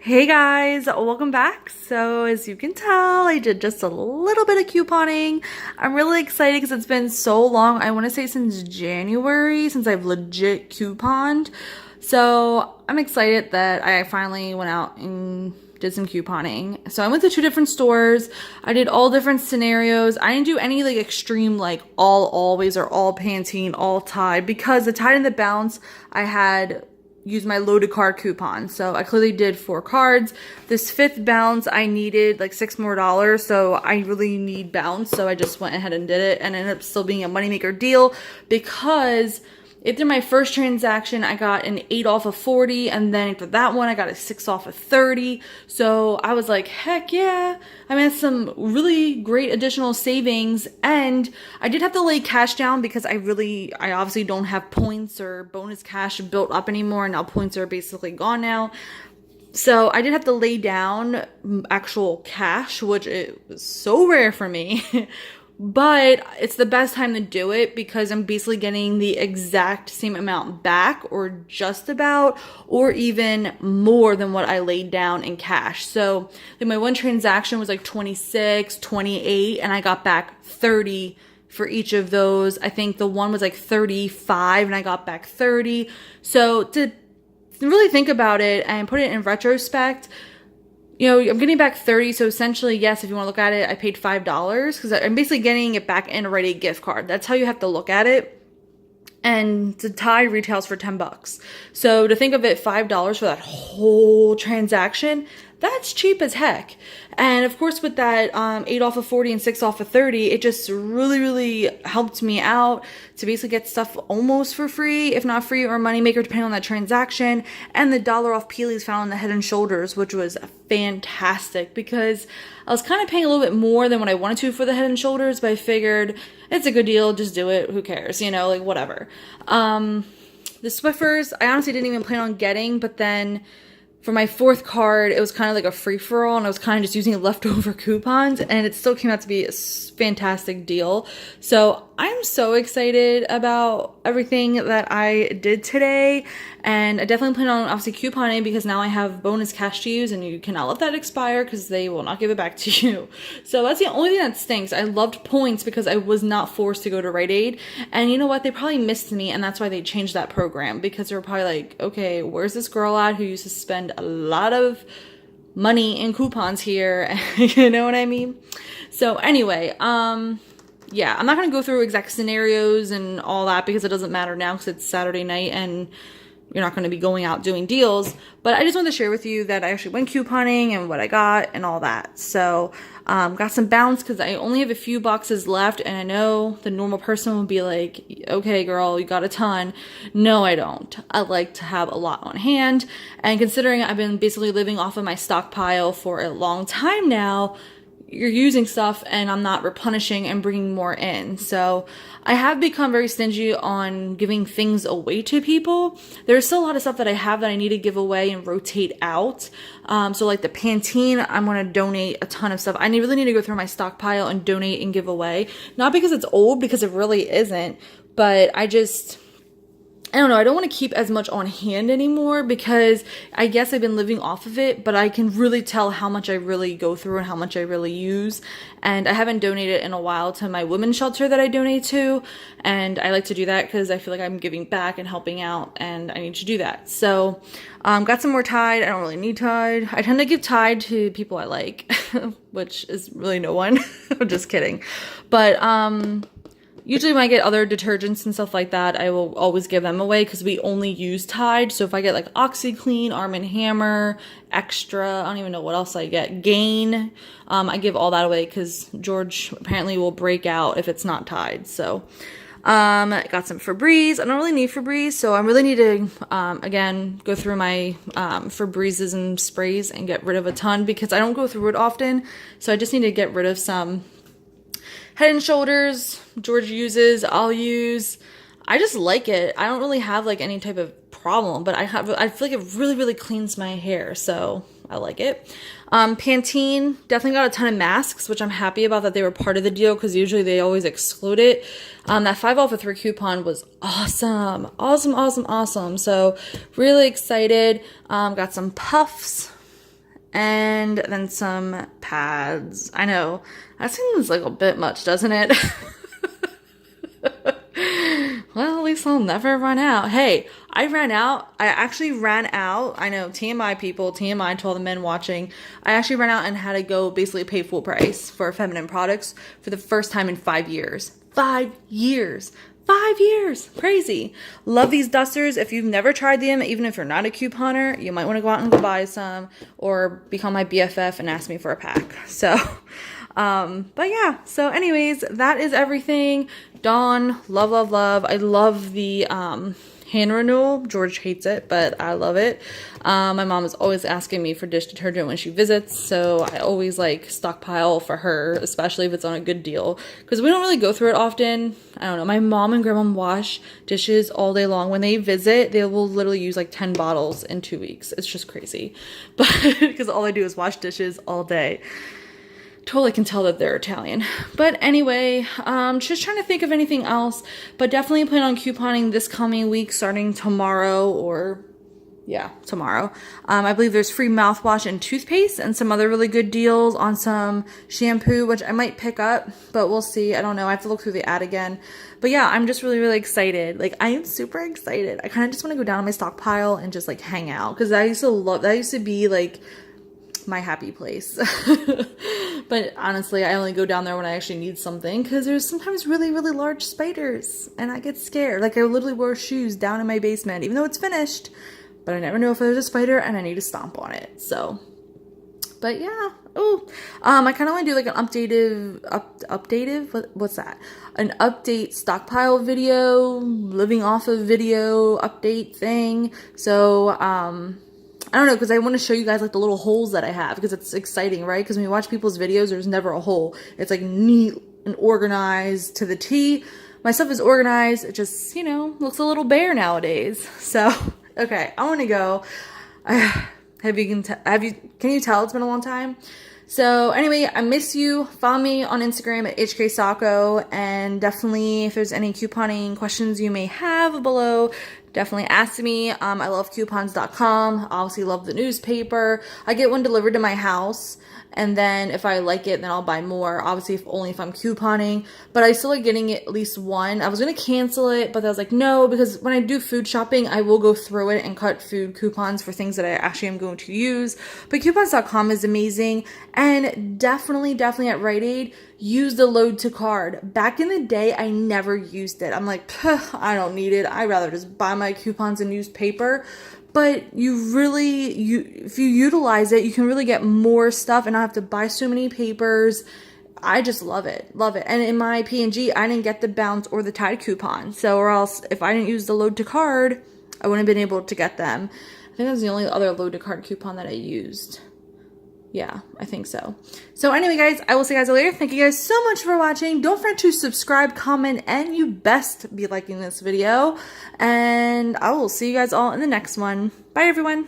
Hey guys, welcome back. So as you can tell, I did just a little bit of couponing. I'm really excited because it's been so long. I want to say since January, since I've legit couponed. So I'm excited that I finally went out and did some couponing. So I went to 2 different stores. I did all different scenarios. I didn't do any like extreme like all always or all Pantene, all Tide, because the Tide and the Bounce I had use my loaded card coupon. So I clearly did 4 cards. This 5th bounce, I needed like $6 more. So I really need bounce. So I just went ahead and did it and ended up still being a moneymaker deal because after my first transaction, I got an 8 off of 40, and then after that one, I got a 6 off of 30. So I was like, heck yeah. I mean, that's some really great additional savings, and I did have to lay cash down because I obviously don't have points or bonus cash built up anymore, and now points are basically gone now. So I did have to lay down actual cash, which is so rare for me. But it's the best time to do it because I'm basically getting the exact same amount back, or just about, or even more than what I laid down in cash. So like my one transaction was like 26, 28, and I got back 30 for each of those. I think the one was like 35 and I got back 30. So to really think about it and put it in retrospect, you know, I'm getting back 30, so essentially, yes, if you want to look at it, I paid $5 because I'm basically getting it back in a Rite gift card. That's how you have to look at it. And the Tide retails for $10. So to think of it, $5 for that whole transaction, that's cheap as heck. And of course, with that 8 off of 40 and 6 off of 30, it just really helped me out to basically get stuff almost for free, if not free or moneymaker, depending on that transaction. And the $1 off Peelies found in the Head and Shoulders, which was fantastic because I was kind of paying a little bit more than what I wanted to for the Head and Shoulders, but I figured it's a good deal, just do it, who cares, you know, like whatever. The Swiffers, I honestly didn't even plan on getting, but then for my 4th card, it was kind of like a free-for-all, and I was kind of just using leftover coupons, and it still came out to be a fantastic deal. So I'm so excited about everything that I did today, and I definitely plan on obviously couponing because now I have bonus cash to use, and you cannot let that expire because they will not give it back to you. So that's the only thing that stinks. I loved points because I was not forced to go to Rite Aid, and you know what? They probably missed me, and that's why they changed that program, because they were probably like, okay, where's this girl at who used to spend a lot of money in coupons here? You know what I mean? So anyway, yeah, I'm not going to go through exact scenarios and all that because it doesn't matter now because it's Saturday night and you're not going to be going out doing deals. But I just wanted to share with you that I actually went couponing and what I got and all that. So got some bounce because I only have a few boxes left, and I know the normal person would be like, okay girl, you got a ton. No, I don't. I like to have a lot on hand, and considering I've been basically living off of my stockpile for a long time now, you're using stuff and I'm not replenishing and bringing more in. So I have become very stingy on giving things away to people. There's still a lot of stuff that I have that I need to give away and rotate out. So like the Pantene, I'm going to donate a ton of stuff. I really need to go through my stockpile and donate and give away. Not because it's old, because it really isn't, but I don't know, I don't want to keep as much on hand anymore because I guess I've been living off of it, but I can really tell how much I really go through and how much I really use. And I haven't donated in a while to my women's shelter that I donate to, and I like to do that because I feel like I'm giving back and helping out, and I need to do that. So got some more Tide. I don't really need Tide. I tend to give Tide to people I like, which is really no one. I'm just kidding. But usually when I get other detergents and stuff like that, I will always give them away because we only use Tide. So if I get like OxyClean, Arm & Hammer, Extra, I don't even know what else I get, Gain, I give all that away because George apparently will break out if it's not Tide. So got some Febreze. I don't really need Febreze, so I really need to, again, go through my Febrezes and sprays and get rid of a ton because I don't go through it often. So I just need to get rid of some. Head and Shoulders, George uses, I'll use. I just like it. I don't really have like any type of problem, but I feel like it really cleans my hair, so I like it. Pantene, definitely got a ton of masks, which I'm happy about that they were part of the deal because usually they always exclude it. That 5 off of 3 coupon was awesome. Awesome. So really excited. Got some puffs. and then some pads. I know, that seems like a bit much, doesn't it? Well, at least I'll never run out. Hey, I ran out. I actually ran out. I know, TMI people, TMI to all the men watching. I actually ran out and had to go basically pay full price for feminine products for the first time in 5 years. 5 years. 5 years. Crazy. Love these dusters. If you've never tried them, even if you're not a couponer, you might want to go out and go buy some or become my BFF and ask me for a pack. So, but yeah. So anyways, that is everything. Dawn, love, love, love. I love the, hand renewal. George hates it, but I love it. My mom is always asking me for dish detergent when she visits, so I always like stockpile for her, especially if it's on a good deal, because we don't really go through it often. I don't know. My mom and grandma wash dishes all day long. When they visit, they will literally use like 10 bottles in 2 weeks. It's just crazy, but because all I do is wash dishes all day. Totally can tell that they're Italian. But anyway, just trying to think of anything else, but definitely plan on couponing this coming week starting tomorrow, or yeah, tomorrow. I believe there's free mouthwash and toothpaste and some other really good deals on some shampoo, which I might pick up, but we'll see. I don't know. I have to look through the ad again. But yeah, I'm just really, really excited. Like, I am super excited. I kind of just want to go down on my stockpile and just like hang out, because I used to love, that used to be like my happy place. But honestly, I only go down there when I actually need something, because there's sometimes really, really large spiders and I get scared. Like, I literally wear shoes down in my basement, even though it's finished, but I never know if there's a spider and I need to stomp on it. So, but yeah. Oh, I kind of want to do like an what's that? An update stockpile video, living off of video update thing. So, I don't know, because I want to show you guys like the little holes that I have, because it's exciting, right? Because when you watch people's videos, there's never a hole. It's like neat and organized to the T. My stuff is organized. It just, you know, looks a little bare nowadays. So, okay, I want to go. Can you tell it's been a long time? So anyway, I miss you. Follow me on Instagram at HKSOCKO, and definitely if there's any couponing questions you may have below, definitely ask me. I love coupons.com. Obviously love the newspaper. I get one delivered to my house, and then if I like it, then I'll buy more. Obviously, only if I'm couponing, but I still like getting at least one. I was going to cancel it, but I was like, no, because when I do food shopping, I will go through it and cut food coupons for things that I actually am going to use. But coupons.com is amazing, and definitely at Rite Aid, use the load to card. Back in the day, I never used it. I'm like, I don't need it. I'd rather just buy my coupons and use paper. But if you utilize it, you can really get more stuff and not have to buy so many papers. I just love it. And in my P&G, I didn't get the Bounce or the Tide coupon. So, or else if I didn't use the load to card, I wouldn't have been able to get them. I think that was the only other load to card coupon that I used. Yeah, I think so. So anyway, guys, I will see you guys later. Thank you guys so much for watching. Don't forget to subscribe, comment, and you best be liking this video. And I will see you guys all in the next one. Bye, everyone.